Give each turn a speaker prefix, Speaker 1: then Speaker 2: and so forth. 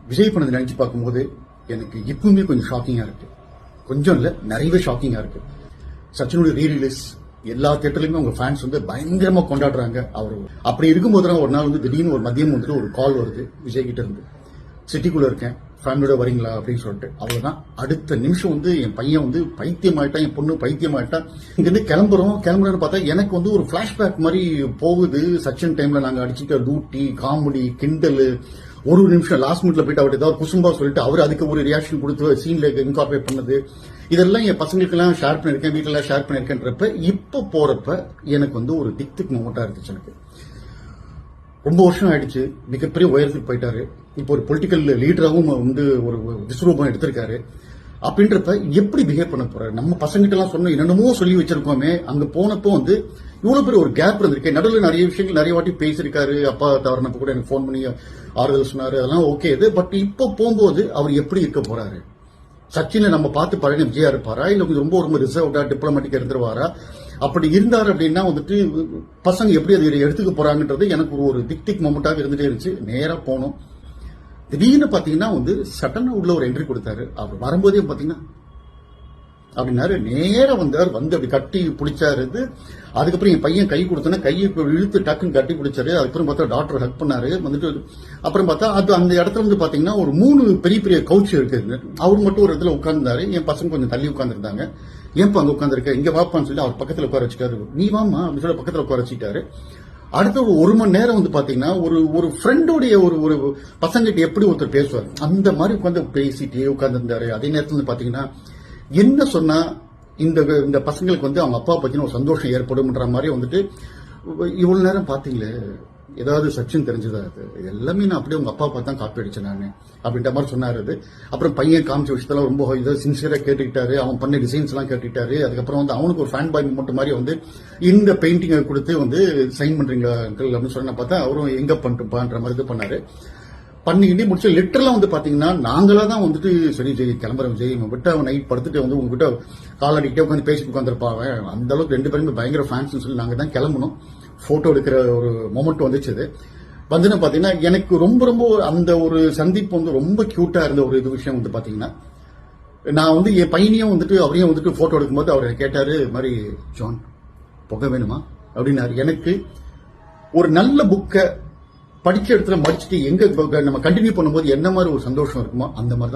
Speaker 1: விஜய் பண்ணதை நினைச்சு பார்க்கும்போது எனக்கு இப்பவுமே கொஞ்சம் ஷாக்கிங்கா இருக்கு. கொஞ்சம் இல்ல, நிறையவே ஷாக்கிங்கா இருக்கு. சச்சினுடைய ரீரிலீஸ் எல்லா தியேட்டர்லயுமே அவங்க ஃபேன்ஸ் பயங்கரமா கொண்டாடுறாங்க. அவர் அப்படி இருக்கும்போது ஒரு நாள் திடீர்னு ஒரு மதியம் ஒரு கால் வருது விஜய் கிட்ட இருந்து. சிட்டிக்குள்ள இருக்கேன், ஃபேமிலியோட வரீங்களா அப்படின்னு சொல்லிட்டு. அவ்வளவுதான். அடுத்த நிமிஷம் என் பையன் பைத்தியம் ஆயிட்டான், என் பொண்ணு பைத்தியம் ஆயிட்டான். இங்க இருந்து கிளம்புறோம்னு பார்த்தா எனக்கு ஒரு பிளாஷ்பேக் மாதிரி போகுது. சச்சின் டைம்ல நாங்க அடிச்சுட்ட டூட்டி, காமெடி, கிண்டல், ஒரு நிமிஷம் லாஸ்ட் மினிட்ல போயிட்டு அவர் ஏதாவது குசும்பா சொல்லிட்டு அவர் அதுக்கு ஒரு ரியாக்ஷன் கொடுத்து சீன்ல இன்கார்பரேட் பண்ணது, இதெல்லாம் என் பசங்களுக்கு எல்லாம் ஷேர் பண்ணிருக்கேன், வீட்டுல எல்லாம் ஷேர் பண்ணிருக்கேன்றப்ப இப்ப போறப்ப எனக்கு ஒரு திக் மொமெண்டா இருந்துச்சு. எனக்கு ரொம்ப வருஷம் ஆயிடுச்சு. மிகப்பெரிய உயரத்துக்கு போயிட்டாரு. இப்போ ஒரு பொலிட்டிக்கல் லீடராகவும் ஒரு விஸ்வரூபம் எடுத்திருக்காரு. அப்படின்றப்ப எப்படி பிஹேவ் பண்ண போறாரு? நம்ம பசங்கிட்ட எல்லாம் சொன்ன என்னென்னமோ சொல்லி வச்சிருக்கோமே, அங்க போனப்போ இவ்வளவு பெரிய ஒரு கேப் இருந்திருக்கு. நடுவில் நிறைய விஷயங்கள் நிறைய வாட்டி பேசியிருக்காரு. அப்பா தவறினப்ப கூட எனக்கு போன் பண்ணி ஆறுதல் சொன்னாரு. அதெல்லாம் ஓகே இது. பட் இப்போ போகும்போது அவர் எப்படி இருக்க போறாரு? சச்சினை நம்ம பார்த்து பழகின விஜயா இருப்பாரா, இல்ல ரொம்ப ரிசர்வ்டா டிப்ளமேட்டிக்கா இருந்துருவாரா? அப்படி இருந்தாரு அப்படின்னா பசங்க எப்படி அதை எடுத்துக்க போறாங்கன்றது எனக்கு ஒரு திக் மொமெண்டாக இருந்துட்டே இருந்துச்சு. நேரா போனோம். திடீர்னு பாத்தீங்கன்னா சடனா உள்ள ஒரு என்ட்ரி கொடுத்தாரு. அவர் வரும்போதே பாத்தீங்கன்னா அப்படின்னாரு. நேரம் வந்தார், அப்படி கட்டி பிடிச்சாரு. அதுக்கப்புறம் என் பையன் கை கொடுத்தோன்னா கையை இழுத்து டக்குன்னு கட்டி பிடிச்சாரு. அதுக்கப்புறம் பார்த்தா டாக்டர் ஹக் பண்ணாரு. அப்புறம் பார்த்தா அது அந்த இடத்துல பாத்தீங்கன்னா ஒரு 3 பெரிய பெரிய கவுச் இருக்கு. அவர் மட்டும் ஒரு இடத்துல உட்கார்ந்தாரு. என் பசங்க கொஞ்சம் தள்ளி உட்கார்ந்துருந்தாங்க. ஏன் அங்க உட்கார்ந்துருக்க, இங்க வாப்பான்னு சொல்லி அவர் பக்கத்துல உட்கார வச்சுட்டாரு. நீ வாமா அப்படின்னு சொல்லி பக்கத்துல உட்கார வச்சுட்டாரு. அடுத்த ஒரு மணி நேரம் பாத்தீங்கன்னா ஒரு ஃப்ரெண்டோடைய ஒரு பசங்கிட்ட எப்படி ஒருத்தர் பேசுவார் அந்த மாதிரி உட்காந்து பேசிட்டே உட்கார்ந்துருந்தாரு. அதே நேரத்தில் பாத்தீங்கன்னா என்ன சொன்னா இந்த பசங்களுக்கு அவங்க அப்பா பத்தின ஒரு சந்தோஷம் ஏற்படும்ன்ற மாதிரி இவ்வளவு நேரம் பாத்தீங்களே, ஏதாவது சச்சின் தெரிஞ்சதா? அது எல்லாமே நான் அப்படியே உங்க அப்பா பார்த்தா காப்பி அடிச்சேன் நானு அப்படின்ற மாதிரி சொன்னாரு. அப்புறம் பையன் காமிச்ச விஷயத்தெல்லாம் ரொம்ப சின்சியரா கேட்டுக்கிட்டாரு. அவன் பண்ண டிசைன்ஸ் எல்லாம் கேட்டுக்கிட்டாரு. அதுக்கப்புறம் அவனுக்கு ஒரு ஃபேன் பாய் மூமெண்ட் மாதிரி இந்த பெயிண்டிங்கை கொடுத்து சைன் பண்றீங்களா அங்கிள் அப்படின்னு சொன்ன பார்த்தா அவரும் எங்க பண்ணிட்டுப்பான்ற மாதிரி இது பண்ணாரு. பண்ணிக்கிட்டே முடிச்சு லிட்டரலா பாத்தீங்கன்னா நாங்களா தான் சரி ஜெய் கிளம்புறோம் ஜெய் விட்டு அவன் நைட் படுத்துட்டு உங்ககிட்ட காலடிக்கிட்டே உட்காந்து பேசிட்டு உட்காந்துருப்பாங்க. அந்த அளவுக்கு 2 பேருமே பயங்கர ஃபேன்ஸ் சொல்லி நாங்க தான் கிளம்பணும். போட்டோ எடுக்கிற ஒரு மொமெண்ட் வந்துச்சு. பாத்தீங்கன்னா எனக்கு ரொம்ப அந்த ஒரு சந்திப்பு ரொம்ப கியூட்டா இருந்த ஒரு இது விஷயம் பாத்தீங்கன்னா நான் என் பையனையும் அவரையும் போட்டோ எடுக்கும்போது அவர் கேட்டாரு, மாதிரி ஜான் புகை வேணுமா அப்படின்னாரு. எனக்கு ஒரு நல்ல புக்கை படிச்ச இடத்துல மடிச்சுட்டு எங்க நம்ம கண்டினியூ பண்ணும்போது என்ன மாதிரி ஒரு சந்தோஷம் இருக்குமோ அந்த மாதிரி